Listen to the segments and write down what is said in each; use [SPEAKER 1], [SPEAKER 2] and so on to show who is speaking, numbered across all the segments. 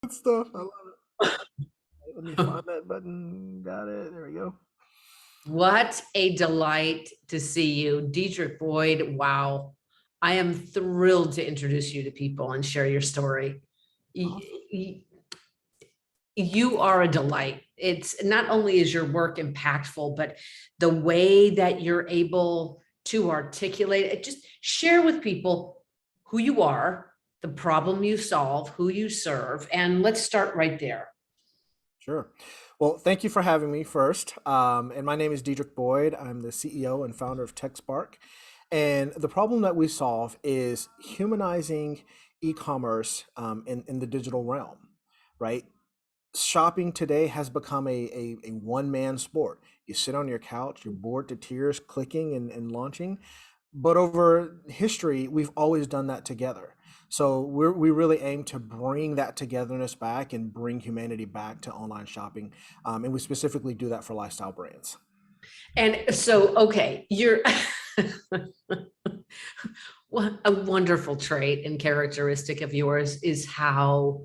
[SPEAKER 1] Good stuff. I love it. Let me find that button. Got it. There we go.
[SPEAKER 2] What a delight to see you, Dedrick Boyd. Wow. I am thrilled to introduce you to people and share your story.
[SPEAKER 1] Awesome.
[SPEAKER 2] You are a delight. It's not only is your work impactful, but the way that you're able to articulate it, just share with people who you are, the problem you solve, who you serve, and let's start right there.
[SPEAKER 1] Sure. Well, thank you for having me first. And my name is Dedrick Boyd. I'm the CEO and founder of TechSpark. And the problem that we solve is humanizing e-commerce in the digital realm, right? Shopping today has become a one-man sport. You sit on your couch, you're bored to tears, clicking and launching. But over history, we've always done that together. So we really aim to bring that togetherness back and bring humanity back to online shopping. And we specifically do that for lifestyle brands.
[SPEAKER 2] And so, okay, you're what a wonderful trait and characteristic of yours is how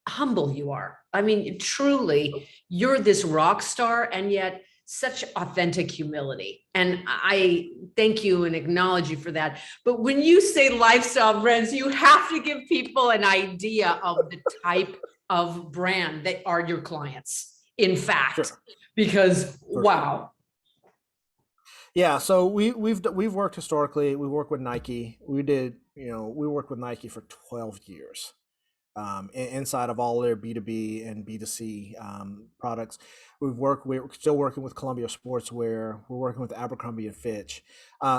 [SPEAKER 2] humble you are. I mean, truly, you're this rock star and yet such authentic humility. And I thank you and acknowledge you for that. But when you say lifestyle brands, you have to give people an idea of the type of brand that are your clients, in fact,
[SPEAKER 1] Sure,
[SPEAKER 2] because
[SPEAKER 1] for sure.
[SPEAKER 2] wow.
[SPEAKER 1] Yeah, so we've worked historically. We work with Nike. We worked with Nike for 12 years. Inside of all their B2B and B2C products. We're still working with Columbia Sportswear. We're working with Abercrombie and Fitch.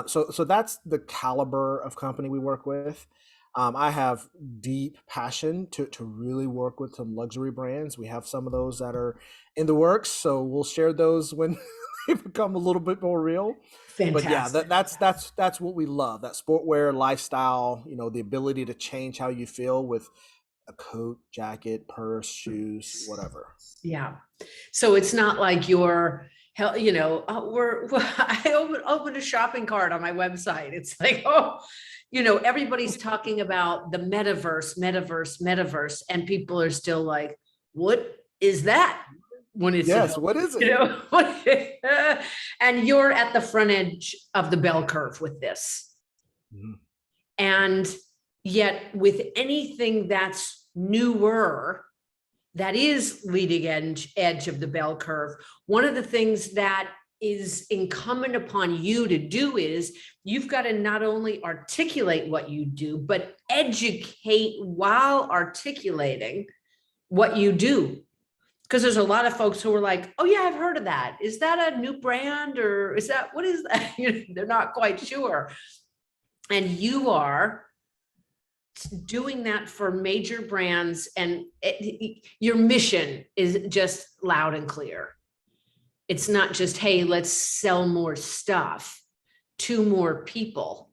[SPEAKER 1] So that's the caliber of company we work with. I have deep passion to really work with some luxury brands. We have some of those that are in the works, so we'll share those when they become a little bit more real. But yeah,
[SPEAKER 2] Fantastic.
[SPEAKER 1] that's what we love. That sportwear lifestyle, the ability to change how you feel with a coat, jacket, purse, shoes, whatever.
[SPEAKER 2] Yeah. So it's not like you're hell, I opened a shopping cart on my website. It's like, oh, everybody's talking about the metaverse, and people are still like, what is that? When it's
[SPEAKER 1] Yes, what is it?
[SPEAKER 2] and you're at the front edge of the bell curve with this.
[SPEAKER 1] Mhm.
[SPEAKER 2] And yet with anything that's newer, that is leading edge of the bell curve. One of the things that is incumbent upon you to do is you've got to not only articulate what you do, but educate while articulating what you do. Because there's a lot of folks who are like, oh yeah, I've heard of that. Is that a new brand or what is that? They're not quite sure. And you are doing that for major brands, and your mission is just loud and clear. It's not just, hey, let's sell more stuff to more people,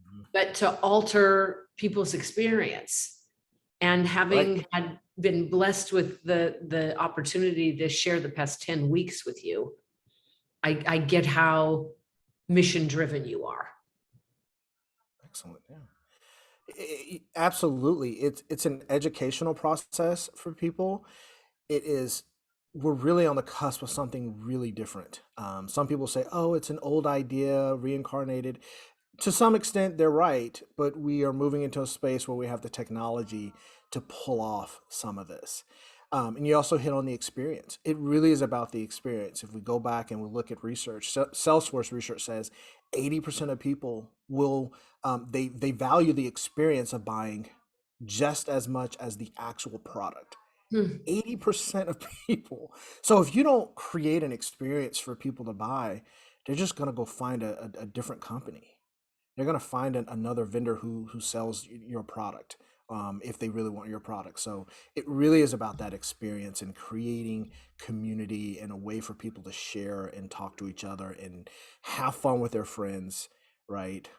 [SPEAKER 1] Mhm.
[SPEAKER 2] but to alter people's experience. And
[SPEAKER 1] Right.
[SPEAKER 2] having been blessed with the opportunity to share the past 10 weeks with you, I get how mission driven you are.
[SPEAKER 1] Excellent. Yeah. Absolutely. It's an educational process for people. It is we're really on the cusp of something really different. Some people say, "Oh, it's an old idea reincarnated." To some extent, they're right, but we are moving into a space where we have the technology to pull off some of this. And you also hit on the experience. It really is about the experience. If we go back and we look at research, Salesforce research says 80% of people will they value the experience of buying just as much as the actual product.
[SPEAKER 2] Hmm.
[SPEAKER 1] 80% of people. So if you don't create an experience for people to buy, they're just going to go find a different company. They're going to find another vendor who sells your product, if they really want your product. So it really is about that experience and creating community and a way for people to share and talk to each other and have fun with their friends, right?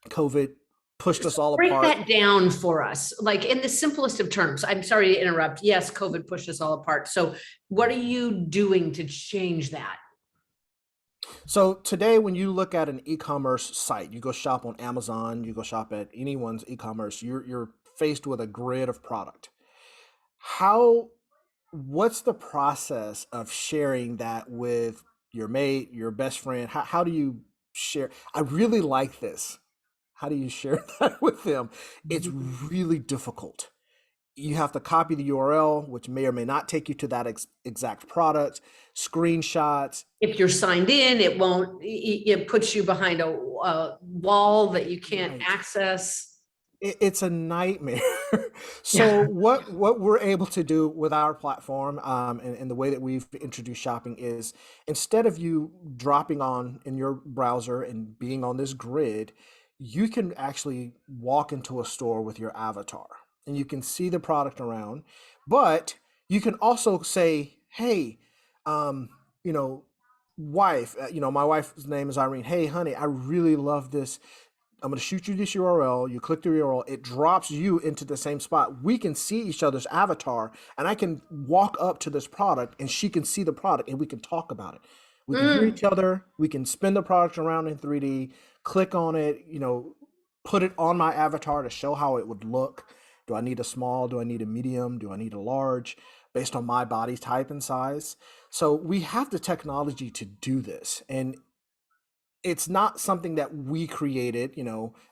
[SPEAKER 1] COVID pushed us
[SPEAKER 2] So
[SPEAKER 1] all
[SPEAKER 2] break
[SPEAKER 1] apart.
[SPEAKER 2] that down for us, like in the simplest of terms. I'm sorry to interrupt. Yes, COVID pushed us all apart. So what are you doing to change that?
[SPEAKER 1] So today, when you look at an e-commerce site, you go shop on Amazon, you go shop at anyone's e-commerce, you're faced with a grid of product. How, what's the process of sharing that with your mate, your best friend? How do you share? I really like this. How do you share that with them? It's really difficult. You have to copy the URL, which may or may not take you to that exact product, screenshots.
[SPEAKER 2] If you're signed in, it won't, it puts you behind a wall that you can't
[SPEAKER 1] Right.
[SPEAKER 2] access.
[SPEAKER 1] It's a nightmare. So
[SPEAKER 2] Yeah.
[SPEAKER 1] what we're able to do with our platform, and the way that we've introduced shopping is, instead of you dropping on in your browser and being on this grid, you can actually walk into a store with your avatar and you can see the product around, but you can also say, hey, um, you know, wife, my wife's name is Irene. Hey, honey, I really love this. I'm going to shoot you this URL. You click the URL, it drops you into the same spot. We can see each other's avatar, and I can walk up to this product, and she can see the product, and we can talk about it. We can hear
[SPEAKER 2] Mm.
[SPEAKER 1] each other. We can spin the product around in 3D, click on it, put it on my avatar to show how it would look. Do I need a small? Do I need a medium? Do I need a large? Based on my body type and size. So we have the technology to do this. And it's not something that we created,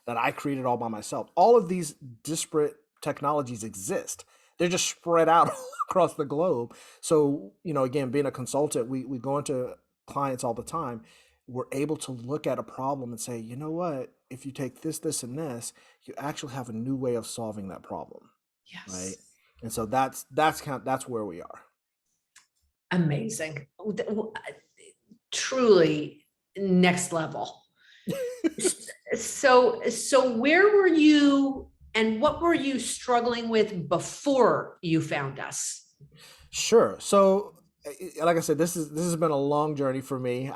[SPEAKER 1] that I created all by myself. All of these disparate technologies exist. They're just spread out across the globe. So, again, being a consultant, we go into clients all the time. We're able to look at a problem and say, you know what? If you take this, this, and this, you actually have a new way of solving that problem, right?
[SPEAKER 2] Yes.
[SPEAKER 1] And so that's where we are.
[SPEAKER 2] Amazing. Truly next level. So where were you and what were you struggling with before you found us?
[SPEAKER 1] Sure. So, like I said, this has been a long journey for me.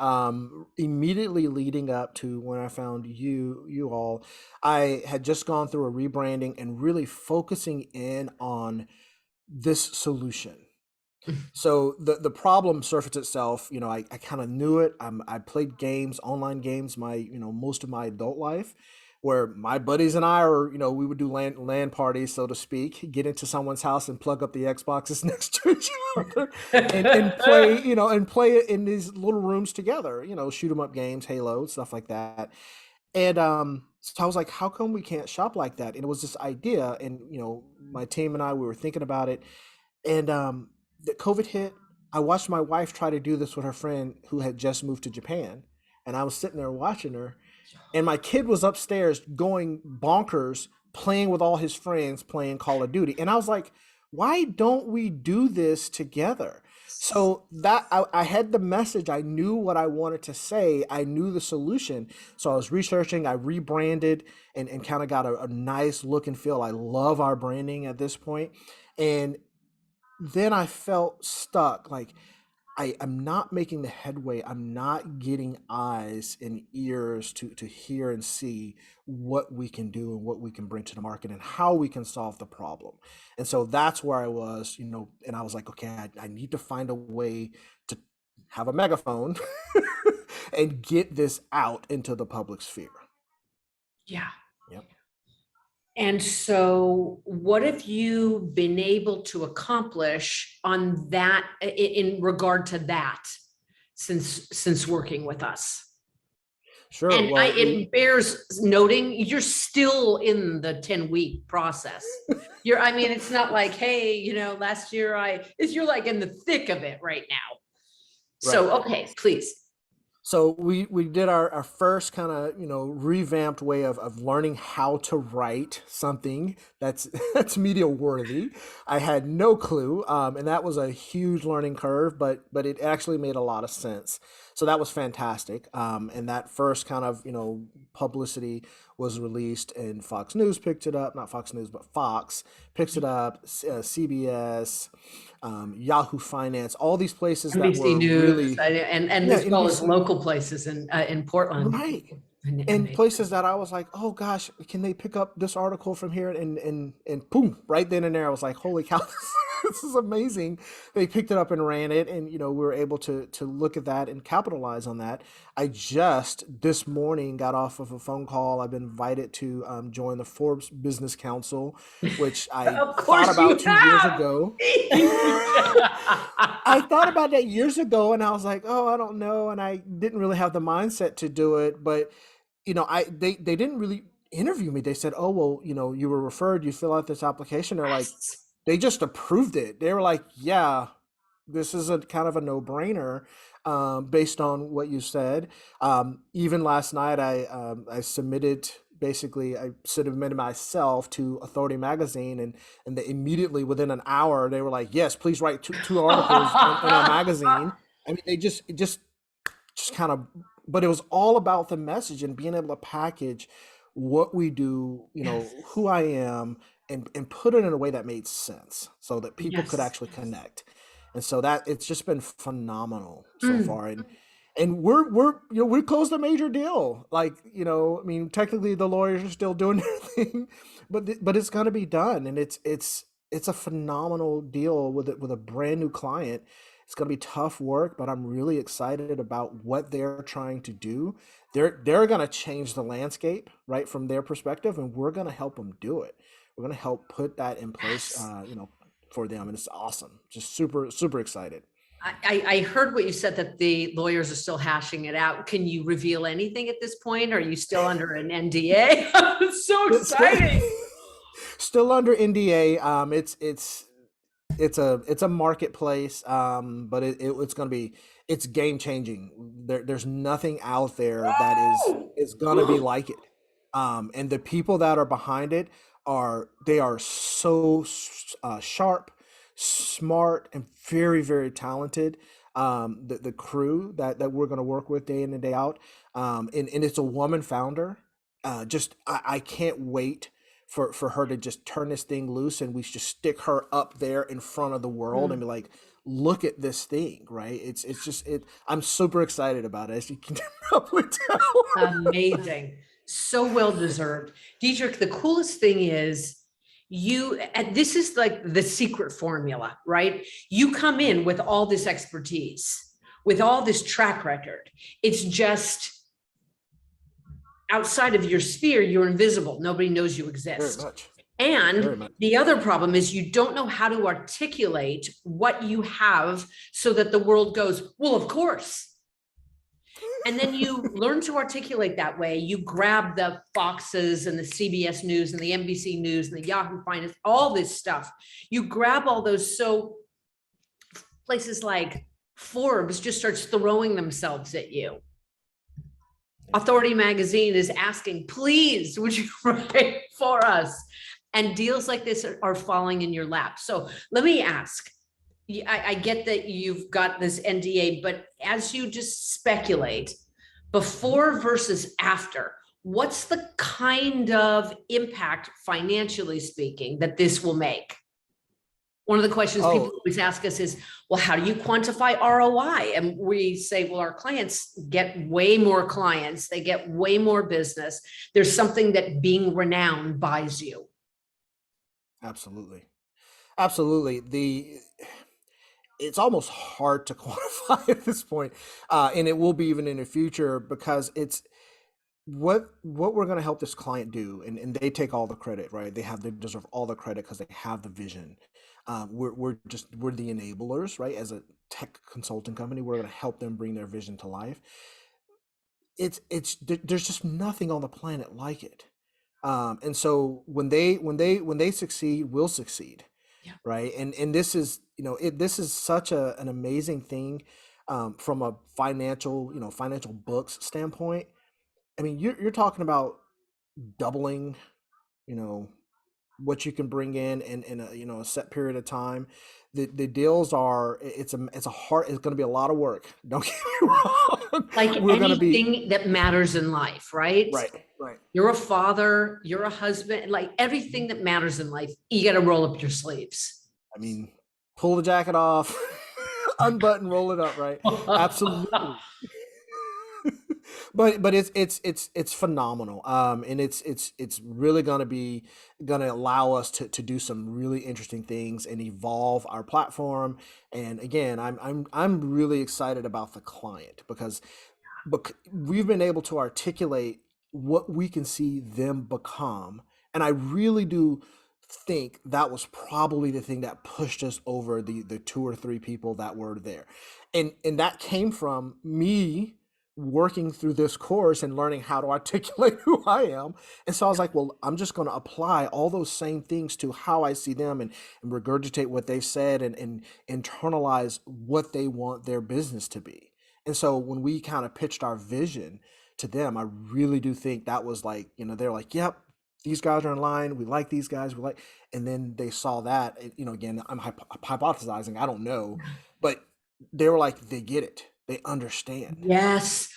[SPEAKER 1] Immediately leading up to when I found you all, I had just gone through a rebranding and really focusing in on this solution. So the problem surfaced itself. I kind of knew it. I played games, online games, most of my adult life, where my buddies and I are, we would do LAN parties, so to speak, get into someone's house and plug up the Xboxes next to each other and play, and play it in these little rooms together, shoot 'em up games, Halo, stuff like that. And so I was like, how come we can't shop like that? And it was this idea, and my team and I, we were thinking about it, and the COVID hit. I watched my wife try to do this with her friend who had just moved to Japan, and I was sitting there watching her, and my kid was upstairs going bonkers, playing with all his friends, playing Call of Duty, and I was like, why don't we do this together? So that I had the message. I knew what I wanted to say. I knew the solution. So I was researching. I rebranded and kind of got a nice look and feel. I love our branding at this point. And then I felt stuck. Like, I'm not making the headway. I'm not getting eyes and ears to hear and see what we can do and what we can bring to the market and how we can solve the problem. And so that's where I was, and I was like, okay, I need to find a way to have a megaphone and get this out into the public sphere.
[SPEAKER 2] Yeah.
[SPEAKER 1] Yep.
[SPEAKER 2] And so what have you been able to accomplish on that in regard to that since working with us?
[SPEAKER 1] Sure.
[SPEAKER 2] And
[SPEAKER 1] Well,
[SPEAKER 2] it bears noting you're still in the 10-week process. I mean, it's not like, hey, last year you're like in the thick of it right now. So,
[SPEAKER 1] right.
[SPEAKER 2] okay, please.
[SPEAKER 1] So we did our first kind of revamped way of learning how to write something that's that's media worthy. I had no clue, and that was a huge learning curve, but it actually made a lot of sense. So that was fantastic. And that first kind of publicity was released, and Fox News picked it up. Not Fox News, but Fox picks it up. CBS, Yahoo Finance, all these places that
[SPEAKER 2] NBC
[SPEAKER 1] were
[SPEAKER 2] News
[SPEAKER 1] really,
[SPEAKER 2] and
[SPEAKER 1] yeah,
[SPEAKER 2] as well as
[SPEAKER 1] NBC.
[SPEAKER 2] local places in Portland.
[SPEAKER 1] Right. And
[SPEAKER 2] Amazing.
[SPEAKER 1] places that I was like, oh gosh, can they pick up this article from here? And boom, right then and there, I was like, holy cow, this is amazing. They picked it up and ran it, and we were able to look at that and capitalize on that. I just this morning got off of a phone call. I've been invited to join the Forbes Business Council, which I
[SPEAKER 2] Of
[SPEAKER 1] thought
[SPEAKER 2] course
[SPEAKER 1] about
[SPEAKER 2] you
[SPEAKER 1] 2 years
[SPEAKER 2] have.
[SPEAKER 1] ago. I thought about that years ago, and I was like, oh, I don't know, and I didn't really have the mindset to do it. But they didn't really interview me. They said, oh, well, you were referred, you fill out this application. They're like,
[SPEAKER 2] Yes.
[SPEAKER 1] they just approved it. They were like, yeah, this is a kind of a no-brainer, based on what you said. Even last night, I submitted. Basically, I submitted myself to Authority Magazine, and they immediately within an hour they were like, "Yes, please write two articles in our magazine." I mean, they just kind of, but it was all about the message and being able to package what we do,
[SPEAKER 2] Yes.
[SPEAKER 1] who I am, and put it in a way that made sense so that people could
[SPEAKER 2] Yes.
[SPEAKER 1] actually connect. And so that it's just been phenomenal so
[SPEAKER 2] Mm.
[SPEAKER 1] far. And we closed a major deal. Like, I mean, technically the lawyers are still doing their thing, but it's going to be done, and it's a phenomenal deal with a brand new client. It's going to be tough work, but I'm really excited about what they're trying to do. They're going to change the landscape, right, from their perspective, and we're going to help them do it. We're going to help put that in place,
[SPEAKER 2] Yes.
[SPEAKER 1] for them, and it's awesome. Just super super excited.
[SPEAKER 2] I heard what you said, that the lawyers are still hashing it out. Can you reveal anything at this point? Are you still under an NDA? It's so
[SPEAKER 1] Still,
[SPEAKER 2] exciting.
[SPEAKER 1] still under NDA. It's a marketplace, but it's going to be, it's game changing. There's nothing out there that is going to be like it. And the people that are behind it they are so sharp, smart, and very very talented. The crew that we're going to work with day in and day out, and it's a woman founder. Just I can't wait for her to just turn this thing loose, and we just stick her up there in front of the world and
[SPEAKER 2] Mm.
[SPEAKER 1] be like, look at this thing, right? It's just it I'm super excited about it, as you can probably tell.
[SPEAKER 2] Amazing. So well deserved. Dedrick, the coolest thing is and this is like the secret formula, right? You come in with all this expertise, with all this track record. It's just outside of your sphere, you're invisible. Nobody knows you
[SPEAKER 1] Very
[SPEAKER 2] exist.
[SPEAKER 1] much. Very
[SPEAKER 2] And
[SPEAKER 1] much.
[SPEAKER 2] the other problem is you don't know how to articulate what you have so that the world goes, well, of course. And then you learn to articulate that way. You grab the Foxes and the CBS News and the NBC News and the Yahoo Finance, all this stuff. You grab all those. So places like Forbes just starts throwing themselves at you. Authority Magazine is asking, please, would you write for us? And deals like this are falling in your lap. So let me ask, I get that you've got this NDA, but as you just speculate, before versus after, what's the kind of impact, financially speaking, that this will make? One of the questions people
[SPEAKER 1] Oh,
[SPEAKER 2] always ask us is, well, how do you quantify ROI? And we say, well, our clients get way more clients, they get way more business. There's something that being renowned buys you.
[SPEAKER 1] absolutely. Absolutely. It's almost hard to quantify at this point, and it will be even in the future, because it's what we're going to help this client do, and they take all the credit, right? They deserve all the credit because they have the vision. We're the enablers, right? As a tech consulting company, we're going to help them bring their vision to life. There's just nothing on the planet like it. And so when they succeed, we'll succeed,
[SPEAKER 2] Yeah.
[SPEAKER 1] right? And this is, this is such an amazing thing, from a financial books standpoint. I mean, you're talking about doubling, you know, what you can bring in a, a set period of time. The deals are, it's going to be a lot of work. Don't get me wrong.
[SPEAKER 2] Like
[SPEAKER 1] We're going to be
[SPEAKER 2] anything that matters in life, right?
[SPEAKER 1] right, right.
[SPEAKER 2] You're a father, you're a husband, like everything that matters in life, you got to roll up your sleeves.
[SPEAKER 1] I mean, pull the jacket off, unbutton, roll it up, right? Absolutely. But it's phenomenal. And it's really gonna allow us to do some really interesting things and evolve our platform. And again, I'm really excited about the client because we've been able to articulate what we can see them become. And I really do think that was probably the thing that pushed us over the two or three people that were there. And that came from me working through this course and learning how to articulate who I am. And so I was like, well, I'm just going to apply all those same things to how I see them, and regurgitate what they've said, and internalize what they want their business to be. And so when we kind of pitched our vision to them, I really do think that was like, they're like, yep, these guys are in line. We like these guys. We like, and then they saw that, again, I'm hypothesizing. I don't know, but they were like, they get it. They understand.
[SPEAKER 2] Yes,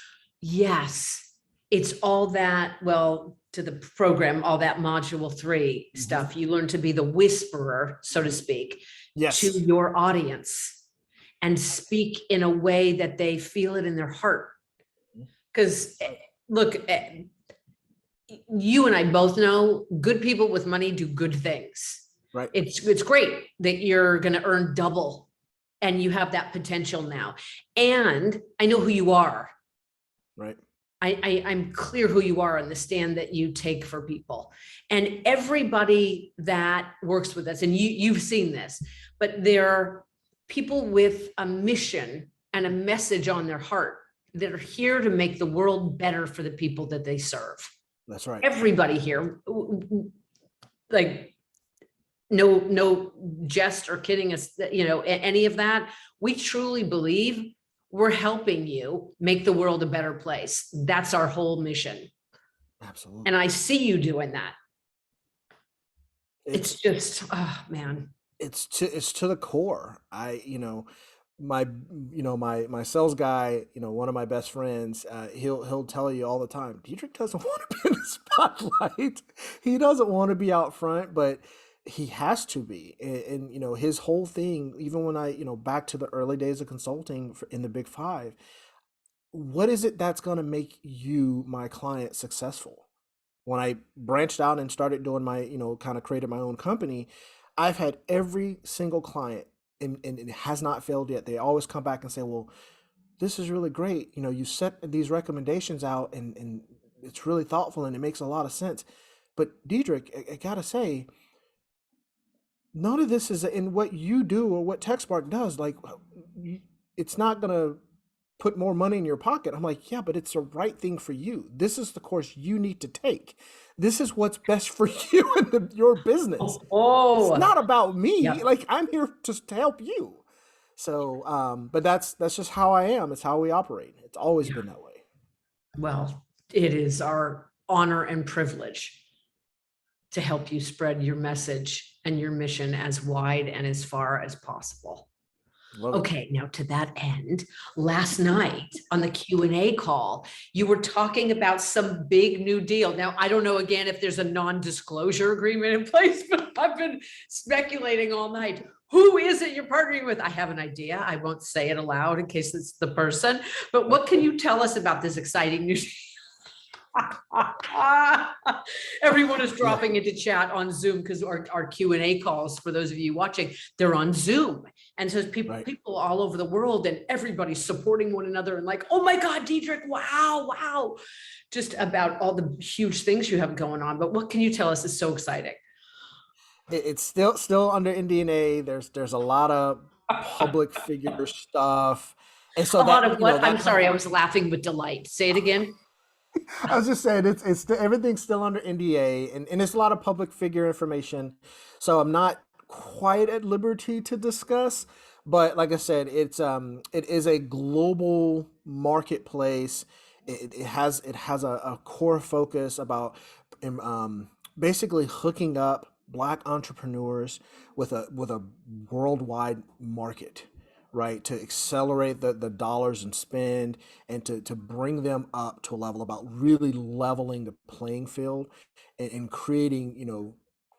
[SPEAKER 2] yes. It's all that, well, to the program, all that module 3
[SPEAKER 1] Mhm.
[SPEAKER 2] stuff. You learn to be the whisperer, so to speak, to
[SPEAKER 1] Yes.
[SPEAKER 2] your audience and speak in a way that they feel it in their heart. Because look, you and I both know good people with money do good things.
[SPEAKER 1] Right.
[SPEAKER 2] It's great that you're going to earn double and you have that potential now. And I know who you are.
[SPEAKER 1] Right.
[SPEAKER 2] I'm clear who you are on the stand that you take for people. And everybody that works with us, and you've seen this, but they're people with a mission and a message on their heart that are here to make the world better for the people that they serve.
[SPEAKER 1] That's right.
[SPEAKER 2] Everybody here, like, no jest or kidding us, any of that. We truly believe we're helping you make the world a better place. That's our whole mission.
[SPEAKER 1] Absolutely.
[SPEAKER 2] And I see you doing that.
[SPEAKER 1] It's
[SPEAKER 2] It's just, oh man.
[SPEAKER 1] it's to the core. My my sales guy, one of my best friends, he'll tell you all the time, Diedrich doesn't want to be in the spotlight. He doesn't want to be out front, but he has to be. And his whole thing, even when I, back to the early days of consulting in the Big Five, what is it that's going to make you, my client, successful? When I branched out and started doing my, kind of created my own company, I've had every single client, and it has not failed yet. They always come back and say, well, this is really great. You set these recommendations out, and it's really thoughtful and it makes a lot of sense. But Diedrich, I gotta say, none of this is in what you do or what TechSpark does. Like, it's not gonna put more money in your pocket. I'm like, yeah, but it's the right thing for you. This is the course you need to take. This is what's best for you and your business. It's
[SPEAKER 2] Oh,
[SPEAKER 1] not about me.
[SPEAKER 2] yeah.
[SPEAKER 1] Like, I'm here to help you. So, but that's just how I am. It's how we operate. It's always
[SPEAKER 2] Yeah.
[SPEAKER 1] been that way.
[SPEAKER 2] Well, it is our honor and privilege to help you spread your message and your mission as wide and as far as possible.
[SPEAKER 1] Love it.
[SPEAKER 2] Okay, now to that end, last night on the Q&A call, you were talking about some big new deal. Now, I don't know, again, if there's a non-disclosure agreement in place, but I've been speculating all night. Who is it you're partnering with? I have an idea. I won't say it aloud in case it's the person, but what can you tell us about this exciting news? Everyone is
[SPEAKER 1] Yeah.
[SPEAKER 2] dropping into chat on Zoom because our Q&A calls, for those of you watching, they're on Zoom. And so
[SPEAKER 1] Right.
[SPEAKER 2] people all over the world, and everybody's supporting one another and like, oh my God, Dedrick, wow. Just about all the huge things you have going on. But what can you tell us is so exciting?
[SPEAKER 1] It's still under NDA. There's a lot of public figure stuff, and so
[SPEAKER 2] A lot
[SPEAKER 1] that
[SPEAKER 2] of what? I'm
[SPEAKER 1] that kind
[SPEAKER 2] sorry,
[SPEAKER 1] of,
[SPEAKER 2] I was laughing with delight. Say it again.
[SPEAKER 1] I was just saying everything's still under NDA, and it's a lot of public figure information. So I'm not quite at liberty to discuss, but like I said, it is a global marketplace. It has a core focus about basically hooking up Black entrepreneurs with a worldwide market, right? To accelerate the dollars and spend, and to bring them up to a level about really leveling the playing field, and creating,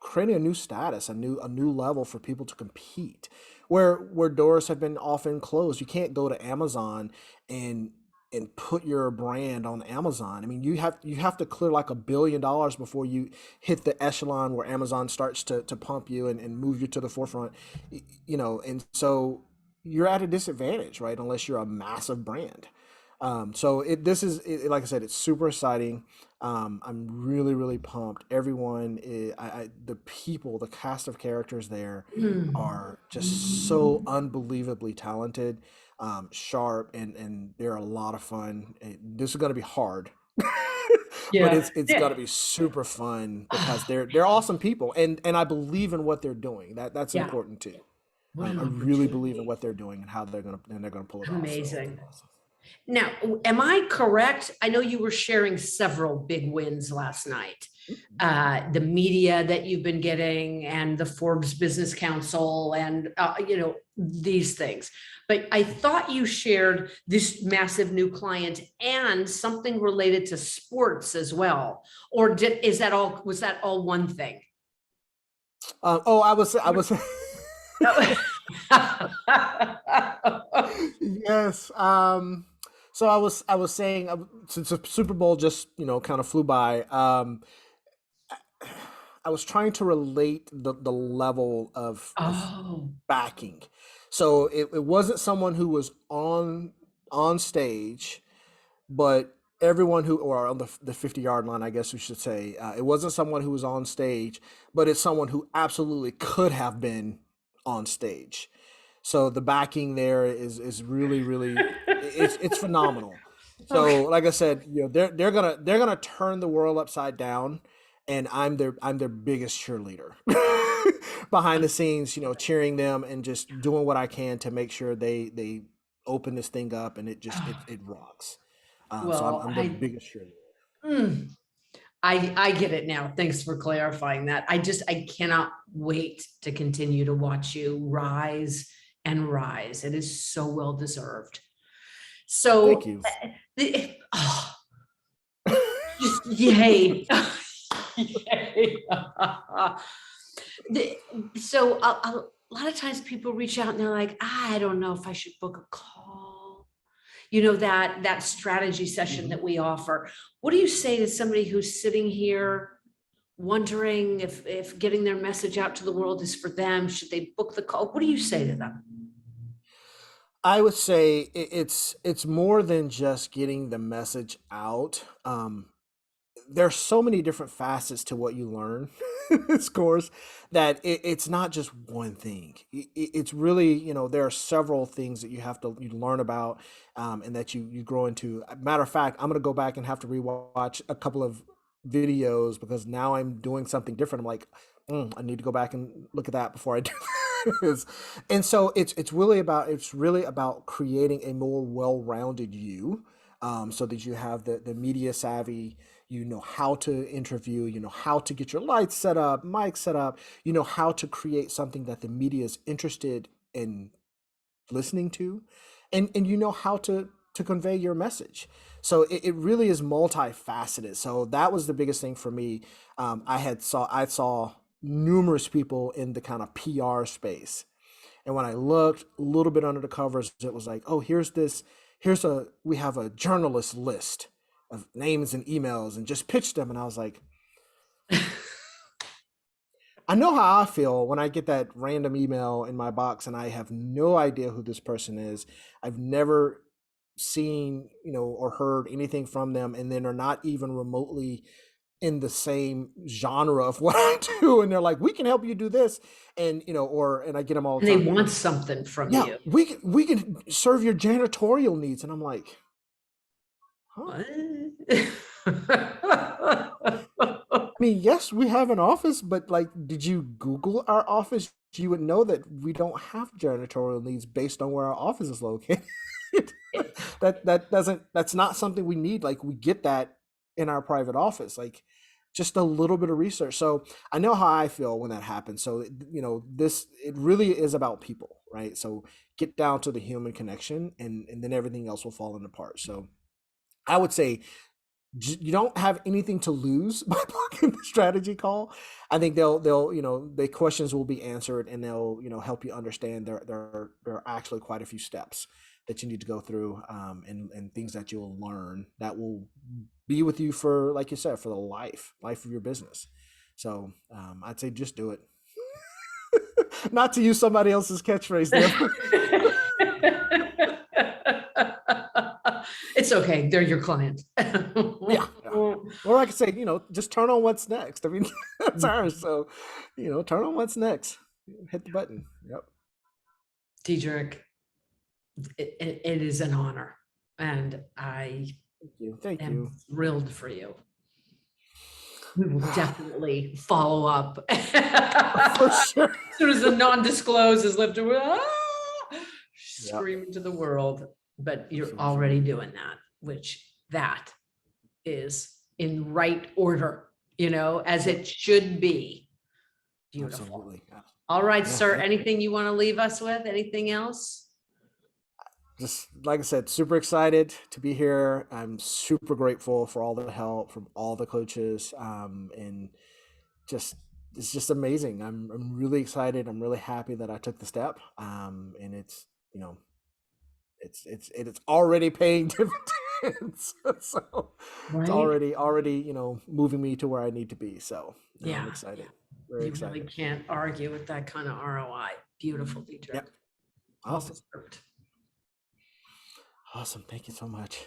[SPEAKER 1] creating a new status, a new level for people to compete, where doors have been often closed. You can't go to Amazon and and put your brand on Amazon. I mean, you have to clear like $1 billion before you hit the echelon where Amazon starts to pump you and move you to the forefront. And so you're at a disadvantage, right? Unless you're a massive brand. So like I said, it's super exciting. I'm really, really pumped. The people, the cast of characters there
[SPEAKER 2] Mm.
[SPEAKER 1] are just so unbelievably talented, sharp, and they're a lot of fun. This is going to be hard, but
[SPEAKER 2] Yeah.
[SPEAKER 1] it's going
[SPEAKER 2] Yeah.
[SPEAKER 1] to be super fun because they're awesome people, and I believe in what they're doing. That's
[SPEAKER 2] Yeah.
[SPEAKER 1] important too.
[SPEAKER 2] What an
[SPEAKER 1] I really believe in
[SPEAKER 2] opportunity.
[SPEAKER 1] what they're doing and how they're gonna pull it off. So
[SPEAKER 2] Amazing. Now, am I correct? I know you were sharing several big wins last night. The media that you've been getting and the Forbes Business Council and, these things. But I thought you shared this massive new client and something related to sports as well. Or was that all one thing?
[SPEAKER 1] oh, I was yes. So I was saying, since the Super Bowl just kind of flew by. I was trying to relate the level of
[SPEAKER 2] Oh,
[SPEAKER 1] backing. So it wasn't someone who was on stage, but everyone who, or on the 50-yard line, I guess we should say, it wasn't someone who was on stage, but it's someone who absolutely could have been on stage. So the backing there is really, really, it's phenomenal. So
[SPEAKER 2] okay.
[SPEAKER 1] like I said, they're gonna turn the world upside down, and I'm their biggest cheerleader behind the scenes, cheering them and just doing what I can to make sure they open this thing up, and it rocks. So I'm
[SPEAKER 2] Well,
[SPEAKER 1] I'm their biggest cheerleader.
[SPEAKER 2] mm, I get it now. Thanks for clarifying that. I cannot wait to continue to watch you rise and rise. It is so well deserved.
[SPEAKER 1] Thank
[SPEAKER 2] So,
[SPEAKER 1] you.
[SPEAKER 2] oh, just yay. Yay. The- so a lot of times people reach out and they're like, I don't know if I should book a call. That strategy session
[SPEAKER 1] Mhm.
[SPEAKER 2] that we offer. What do you say to somebody who's sitting here wondering if getting their message out to the world is for them? Should they book the call? What do you say to them?
[SPEAKER 1] I would say it's more than just getting the message out. There's so many different facets to what you learn in this course that it's not just one thing. It's really, there are several things that you learn about, and that you grow into. Matter of fact, I'm gonna go back and have to rewatch a couple of videos because now I'm doing something different. I'm like, I need to go back and look at that before I do this. And so it's really about creating a more well-rounded you, so that you have the media savvy. You know how to interview, how to get your lights set up, mic set up, how to create something that the media is interested in listening to, and how to convey your message. So it really is multifaceted. So that was the biggest thing for me. I saw numerous people in the kind of PR space, and when I looked a little bit under the covers, it was like, oh, we have a journalist list of names and emails, and just pitched them. And I was like, I know how I feel when I get that random email in my box and I have no idea who this person is. I've never seen, or heard anything from them, and then are not even remotely in the same genre of what I do. And they're like, we can help you do this. And I get them all the
[SPEAKER 2] And they
[SPEAKER 1] time.
[SPEAKER 2] want something from
[SPEAKER 1] Yeah,
[SPEAKER 2] you.
[SPEAKER 1] we can serve your janitorial needs. And I'm like, huh?
[SPEAKER 2] What?
[SPEAKER 1] I mean, yes, we have an office, but like, did you Google our office? You would know that we don't have janitorial needs based on where our office is located. That's not something we need. Like, we get that in our private office. Like, just a little bit of research. So I know how I feel when that happens. So it really is about people, right? So get down to the human connection, and then everything else will fall into part. So I would say you don't have anything to lose by booking the strategy call. I think they'll the questions will be answered, and they'll help you understand there are actually quite a few steps that you need to go through, and things that you'll learn that will be with you for, like you said, for the life of your business. So I'd say just do it. Not to use somebody else's catchphrase there.
[SPEAKER 2] It's okay. They're your client.
[SPEAKER 1] Yeah, yeah. Or I could say, just turn on what's next. I mean, that's ours. So, turn on what's next. Hit the button. Yep.
[SPEAKER 2] Dedrick, it is an honor, and I
[SPEAKER 1] Thank you. Thank
[SPEAKER 2] am
[SPEAKER 1] you.
[SPEAKER 2] thrilled for you. We will definitely follow up.
[SPEAKER 1] For
[SPEAKER 2] As
[SPEAKER 1] sure.
[SPEAKER 2] soon as the non-disclose is lifted,
[SPEAKER 1] Yep.
[SPEAKER 2] scream into the world. But you're
[SPEAKER 1] For
[SPEAKER 2] already doing that, which that is in right order, as it should be. Beautiful.
[SPEAKER 1] Absolutely.
[SPEAKER 2] All right,
[SPEAKER 1] Yeah,
[SPEAKER 2] sir.
[SPEAKER 1] thank you.
[SPEAKER 2] Anything you want to leave us with? Anything else?
[SPEAKER 1] Just like I said, super excited to be here. I'm super grateful for all the help from all the coaches, and just it's just amazing. I'm really excited. I'm really happy that I took the step, and it's it's already paying dividends. So it's
[SPEAKER 2] Right?
[SPEAKER 1] already moving me to where I need to be. So no, I'm
[SPEAKER 2] Yeah.
[SPEAKER 1] excited. Very
[SPEAKER 2] You really
[SPEAKER 1] excited.
[SPEAKER 2] can't argue with that kind of ROI. Beautiful, Dedrick.
[SPEAKER 1] Yep.
[SPEAKER 2] Well
[SPEAKER 1] Awesome.
[SPEAKER 2] deserved.
[SPEAKER 1] Awesome. Thank you so much.